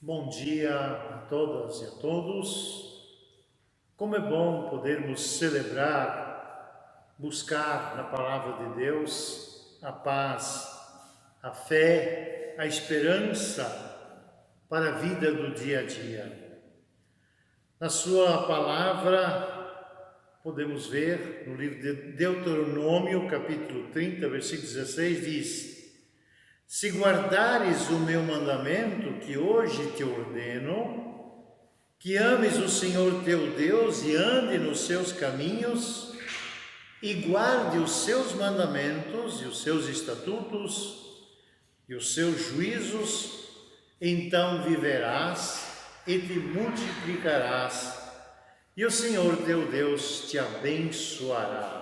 Bom dia a todas e a todos. Como é bom podermos celebrar, buscar na palavra de Deus a paz, a fé, a esperança para a vida do dia a dia. Na sua palavra, podemos ver no livro de Deuteronômio, capítulo 30, versículo 16, diz: se guardares o meu mandamento que hoje te ordeno, que ames o Senhor teu Deus e ande nos seus caminhos, e guarde os seus mandamentos e os seus estatutos e os seus juízos, então viverás e te multiplicarás, e o Senhor teu Deus te abençoará.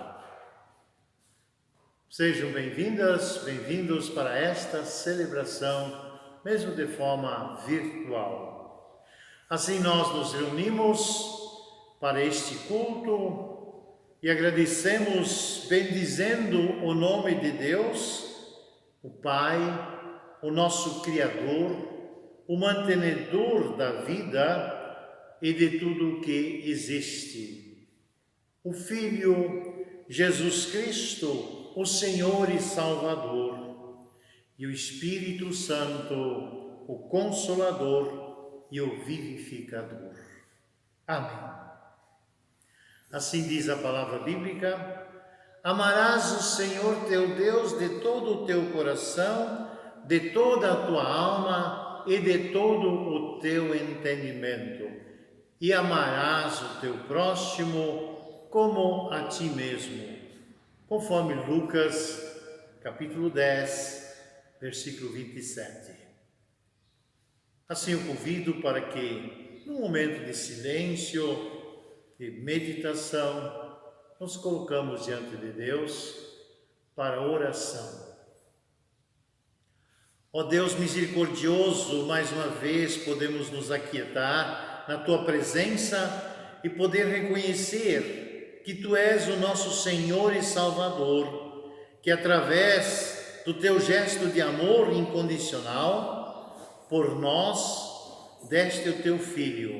Sejam bem-vindas, bem-vindos para esta celebração, mesmo de forma virtual. Assim nós nos reunimos para este culto e agradecemos, bendizendo o nome de Deus, o Pai, o nosso Criador, o mantenedor da vida e de tudo o que existe. O Filho Jesus Cristo, o Senhor e Salvador, e o Espírito Santo, o Consolador e o Vivificador. Amém. Assim diz a palavra bíblica: amarás o Senhor teu Deus de todo o teu coração, de toda a tua alma e de todo o teu entendimento, e amarás o teu próximo como a ti mesmo. Conforme Lucas, capítulo 10, versículo 27. Assim eu convido para que, num momento de silêncio e meditação, nos colocamos diante de Deus para a oração. Ó Deus misericordioso, mais uma vez podemos nos aquietar na Tua presença e poder reconhecer que Tu és o nosso Senhor e Salvador, que através do Teu gesto de amor incondicional por nós deste o Teu Filho.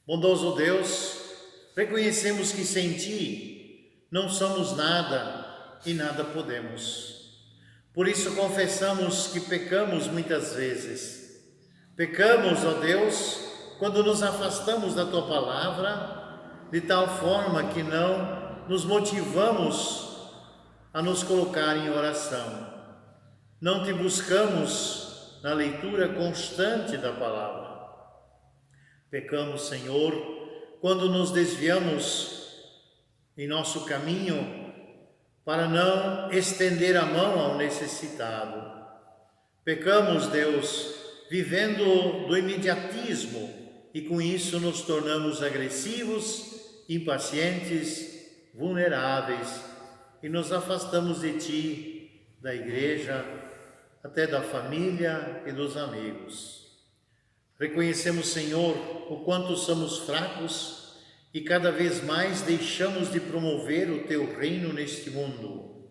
Bondoso Deus, reconhecemos que sem Ti não somos nada e nada podemos. Por isso confessamos que pecamos muitas vezes. Pecamos, ó Deus, quando nos afastamos da Tua palavra, de tal forma que não nos motivamos a nos colocar em oração. Não te buscamos na leitura constante da palavra. Pecamos, Senhor, quando nos desviamos em nosso caminho para não estender a mão ao necessitado. Pecamos, Deus, vivendo do imediatismo e com isso nos tornamos agressivos, impacientes, vulneráveis e nos afastamos de Ti, da igreja, até da família e dos amigos. Reconhecemos, Senhor, o quanto somos fracos e cada vez mais deixamos de promover o Teu reino neste mundo.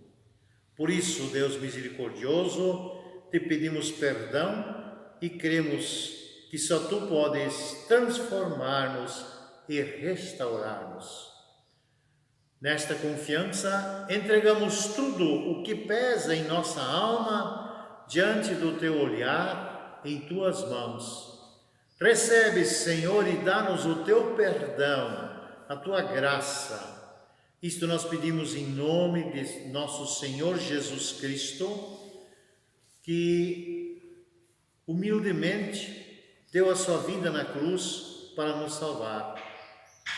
Por isso, Deus misericordioso, Te pedimos perdão e cremos que só Tu podes transformar-nos e restaurar-nos. Nesta confiança, entregamos tudo o que pesa em nossa alma diante do Teu olhar em Tuas mãos. Recebe, Senhor, e dá-nos o Teu perdão, a Tua graça. Isto nós pedimos em nome de nosso Senhor Jesus Cristo, que humildemente deu a sua vida na cruz para nos salvar.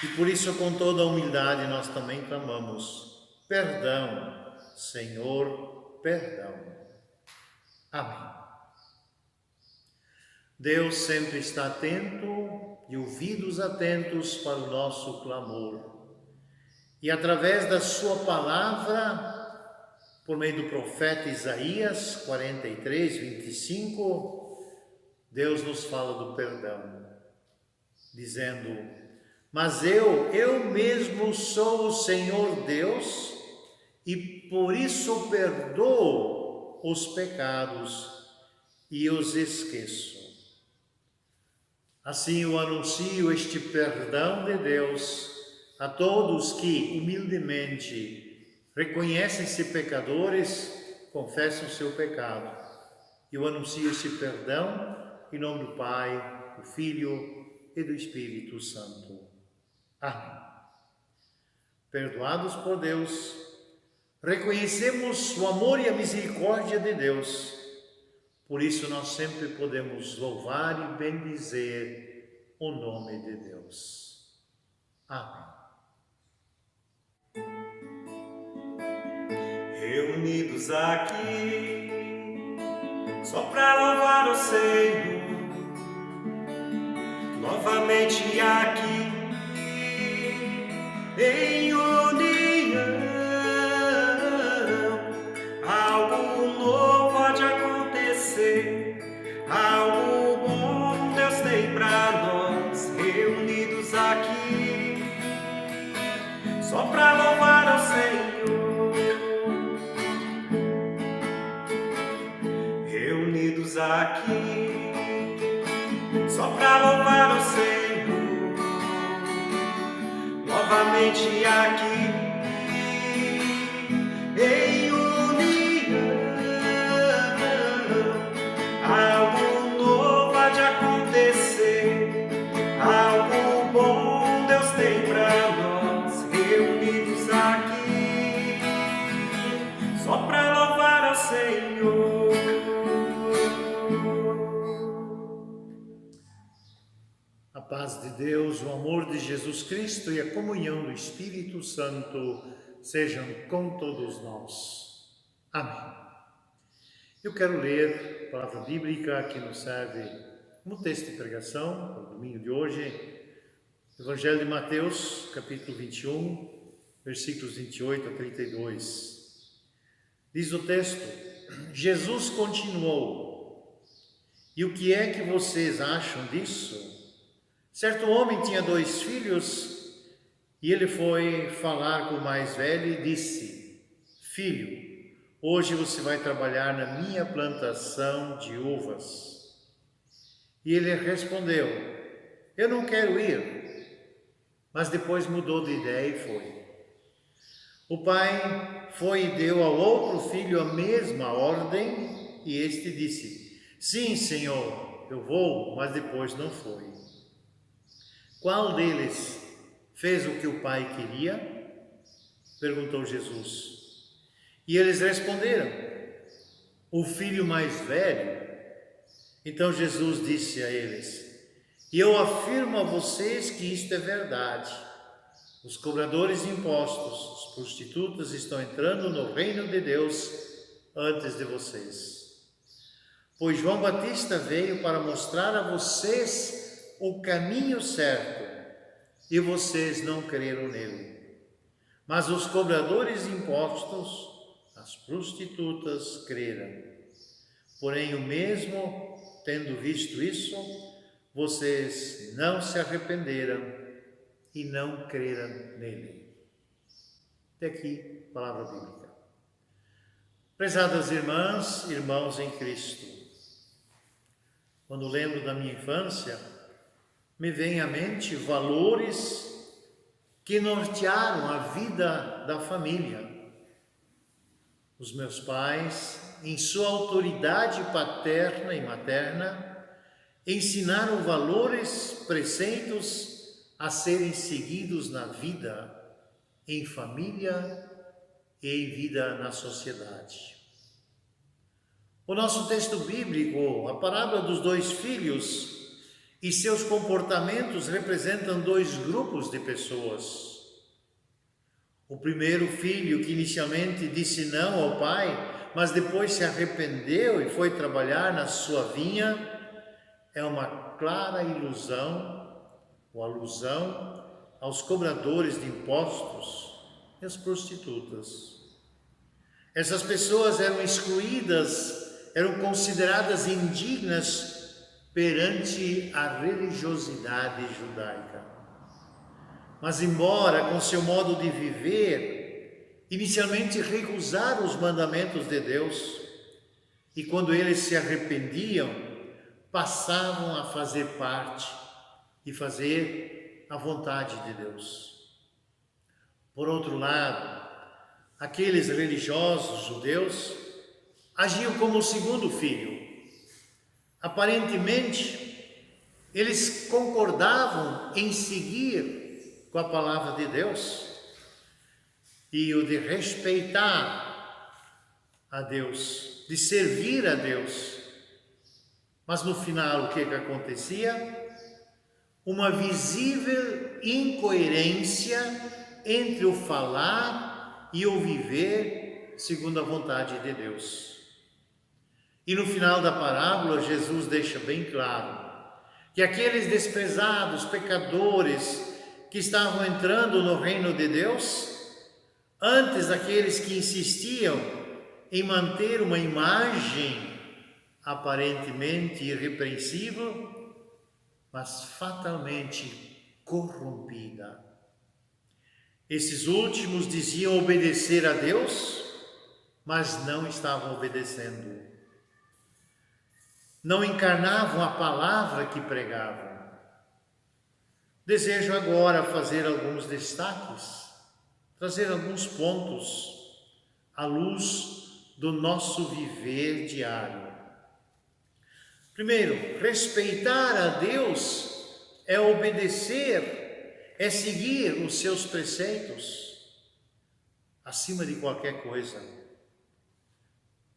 E por isso, com toda a humildade, nós também clamamos: perdão, Senhor, perdão. Amém. Deus sempre está atento e ouvidos atentos para o nosso clamor. E através da sua palavra, por meio do profeta Isaías 43, 25, Deus nos fala do perdão, dizendo: mas eu mesmo sou o Senhor Deus, e por isso perdoo os pecados e os esqueço. Assim eu anuncio este perdão de Deus a todos que humildemente reconhecem-se pecadores, confessam seu pecado. Eu anuncio este perdão em nome do Pai, do Filho e do Espírito Santo. Amém. Perdoados por Deus, reconhecemos o amor e a misericórdia de Deus. Por isso nós sempre podemos louvar e bendizer o nome de Deus. Amém. Reunidos aqui, só para louvar o Senhor, novamente aqui, em união, algo novo há de acontecer, algo bom Deus tem para nós. Reunidos aqui, só para louvar o Senhor, reunidos aqui, só para louvar o Senhor, novamente aqui, em união, algo novo há de acontecer, algo bom Deus tem para nós. Reunidos aqui, só para louvar ao Senhor. A paz de Deus, o amor de Jesus Cristo e a comunhão do Espírito Santo sejam com todos nós. Amém. Eu quero ler a palavra bíblica que nos serve como texto de pregação para o domingo de hoje. Evangelho de Mateus, capítulo 21, versículos 28 a 32. Diz o texto: Jesus continuou: "E o que é que vocês acham disso? Certo homem tinha 2 filhos, e ele foi falar com o mais velho e disse: Filho, hoje você vai trabalhar na minha plantação de uvas. E ele respondeu: Eu não quero ir. Mas depois mudou de ideia e foi. O pai foi e deu ao outro filho a mesma ordem, e este disse: Sim, Senhor, eu vou, mas depois não foi. Qual deles fez o que o pai queria? Perguntou Jesus. E eles responderam: o filho mais velho. Então Jesus disse a eles: e eu afirmo a vocês que isto é verdade. Os cobradores de impostos, os prostitutas estão entrando no reino de Deus antes de vocês. Pois João Batista veio para mostrar a vocês o caminho certo, e vocês não creram nele. Mas os cobradores de impostos, as prostitutas, creram. Porém, o mesmo, tendo visto isso, vocês não se arrependeram e não creram nele. Até aqui, palavra bíblica. Prezadas irmãs, irmãos em Cristo, quando lembro da minha infância, me vem à mente valores que nortearam a vida da família. Os meus pais, em sua autoridade paterna e materna, ensinaram valores, preceitos a serem seguidos na vida, em família e em vida na sociedade. O nosso texto bíblico, a parábola dos 2 filhos, e seus comportamentos representam 2 grupos de pessoas. O primeiro filho, que inicialmente disse não ao pai, mas depois se arrependeu e foi trabalhar na sua vinha, é uma clara ilusão ou alusão aos cobradores de impostos e às prostitutas. Essas pessoas eram excluídas, eram consideradas indignas perante a religiosidade judaica. Mas embora com seu modo de viver, inicialmente recusaram os mandamentos de Deus, e quando eles se arrependiam, passavam a fazer parte e fazer a vontade de Deus. Por outro lado, aqueles religiosos judeus agiam como o segundo filho. Aparentemente, eles concordavam em seguir com a palavra de Deus e o de respeitar a Deus, de servir a Deus. Mas no final, o que acontecia? Uma visível incoerência entre o falar e o viver segundo a vontade de Deus. E no final da parábola, Jesus deixa bem claro que aqueles desprezados, pecadores que estavam entrando no reino de Deus, antes daqueles que insistiam em manter uma imagem aparentemente irrepreensível, mas fatalmente corrompida. Esses últimos diziam obedecer a Deus, mas não estavam obedecendo. Não encarnavam a palavra que pregavam. Desejo agora fazer alguns destaques, trazer alguns pontos à luz do nosso viver diário. Primeiro, respeitar a Deus é obedecer, é seguir os seus preceitos acima de qualquer coisa.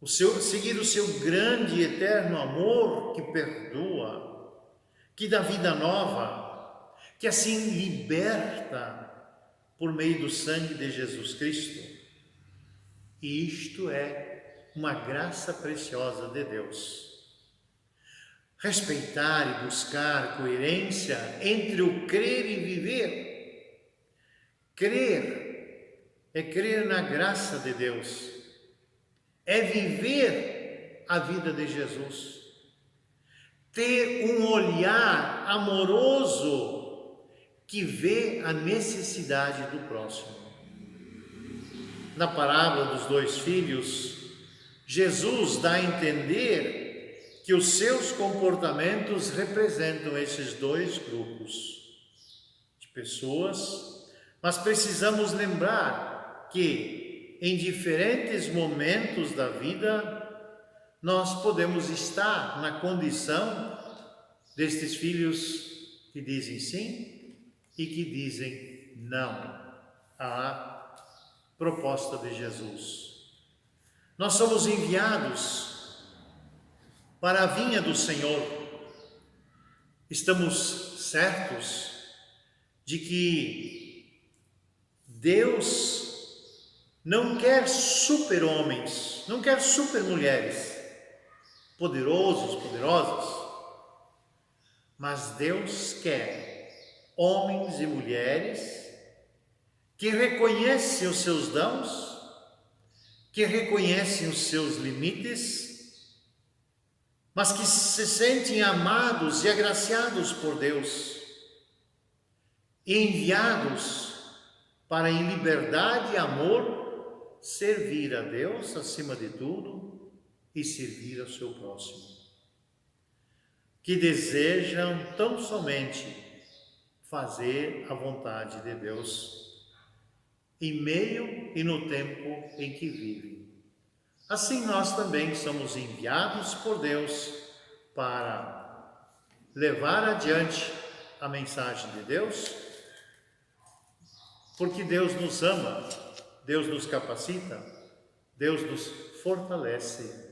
Seguir o seu grande e eterno amor que perdoa, que dá vida nova, que assim liberta por meio do sangue de Jesus Cristo. E isto é uma graça preciosa de Deus. Respeitar e buscar coerência entre o crer e viver. Crer é crer na graça de Deus, é viver a vida de Jesus, ter um olhar amoroso que vê a necessidade do próximo. Na parábola dos dois filhos, Jesus dá a entender que os seus comportamentos representam esses dois grupos de pessoas, mas precisamos lembrar que em diferentes momentos da vida nós podemos estar na condição destes filhos que dizem sim e que dizem não à proposta de Jesus. Nós somos enviados para a vinha do Senhor. Estamos certos de que Deus não quer super-homens, não quer super-mulheres, poderosos, poderosas, mas Deus quer homens e mulheres que reconhecem os seus dons, que reconhecem os seus limites, mas que se sentem amados e agraciados por Deus, e enviados para, em liberdade e amor, servir a Deus acima de tudo e servir ao seu próximo, que desejam tão somente fazer a vontade de Deus em meio e no tempo em que vivem. Assim nós também somos enviados por Deus para levar adiante a mensagem de Deus, porque Deus nos ama, Deus nos capacita, Deus nos fortalece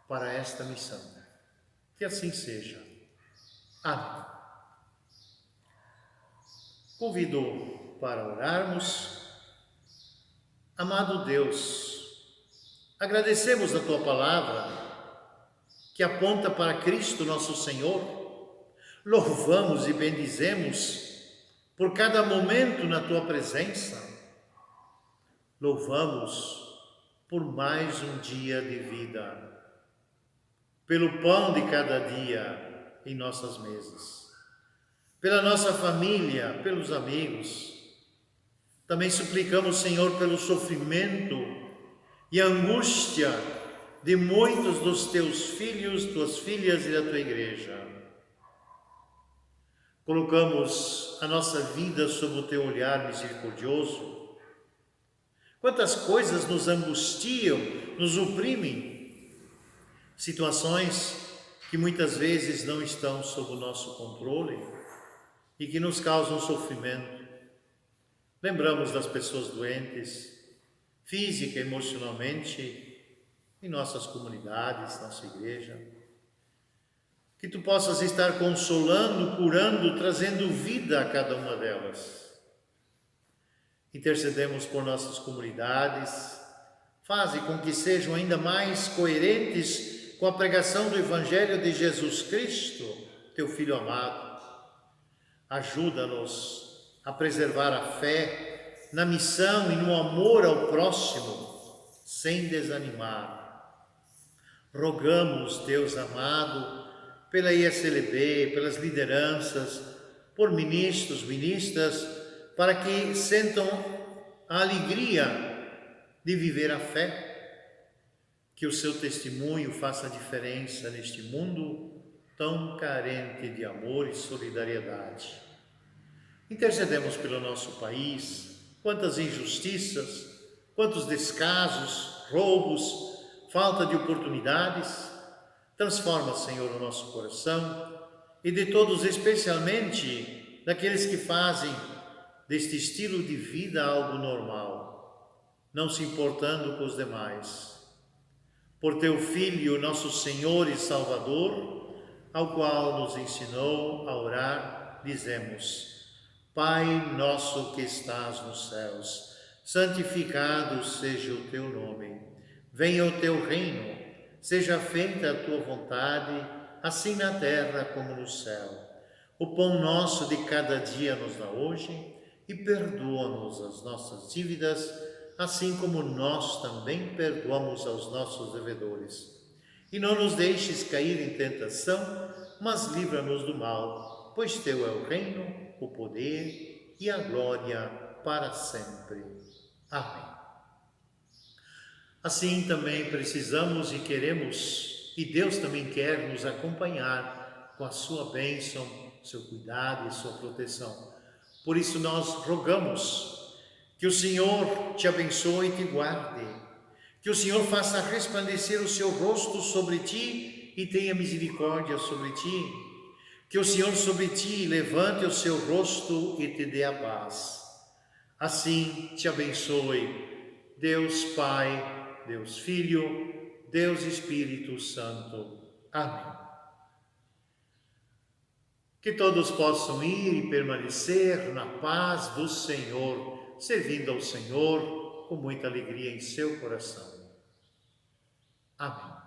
para esta missão. Que assim seja. Amém. Convido para orarmos. Amado Deus, agradecemos a Tua palavra que aponta para Cristo nosso Senhor. Louvamos e bendizemos por cada momento na Tua presença. Louvamos por mais um dia de vida, pelo pão de cada dia em nossas mesas, pela nossa família, pelos amigos. Também suplicamos, Senhor, pelo sofrimento e angústia de muitos dos Teus filhos, Tuas filhas e da Tua igreja. colocamos a nossa vida sob o teu olhar misericordioso. Quantas coisas nos angustiam, nos oprimem, situações que muitas vezes não estão sob o nosso controle e que nos causam sofrimento. Lembramos das pessoas doentes, física e emocionalmente, em nossas comunidades, nossa igreja. Que tu possas estar consolando, curando, trazendo vida a cada uma delas. Intercedemos por nossas comunidades, faze com que sejam ainda mais coerentes com a pregação do Evangelho de Jesus Cristo, teu Filho amado. Ajuda-nos a preservar a fé na missão e no amor ao próximo, sem desanimar. Rogamos, Deus amado, pela ISLB, pelas lideranças, por ministros, ministras, para que sentam a alegria de viver a fé, que o seu testemunho faça diferença neste mundo tão carente de amor e solidariedade. Intercedemos pelo nosso país, quantas injustiças, quantos descasos, roubos, falta de oportunidades. Transforma, Senhor, o nosso coração e de todos, especialmente daqueles que fazem deste estilo de vida algo normal, não se importando com os demais. Por teu Filho, nosso Senhor e Salvador, ao qual nos ensinou a orar, dizemos: Pai nosso que estás nos céus, santificado seja o teu nome. Venha o teu reino. Seja feita a tua vontade, assim na terra como no céu. O pão nosso de cada dia nos dá hoje e perdoa-nos as nossas dívidas, assim como nós também perdoamos aos nossos devedores. E não nos deixes cair em tentação, mas livra-nos do mal, pois teu é o reino, o poder e a glória para sempre. Amém. Assim também precisamos e queremos, e Deus também quer nos acompanhar com a sua bênção, seu cuidado e sua proteção. Por isso nós rogamos que o Senhor te abençoe e te guarde, que o Senhor faça resplandecer o seu rosto sobre ti e tenha misericórdia sobre ti, que o Senhor sobre ti levante o seu rosto e te dê a paz. Assim te abençoe Deus Pai, Deus Filho, Deus Espírito Santo. Amém. Que todos possam ir e permanecer na paz do Senhor, servindo ao Senhor com muita alegria em seu coração. Amém.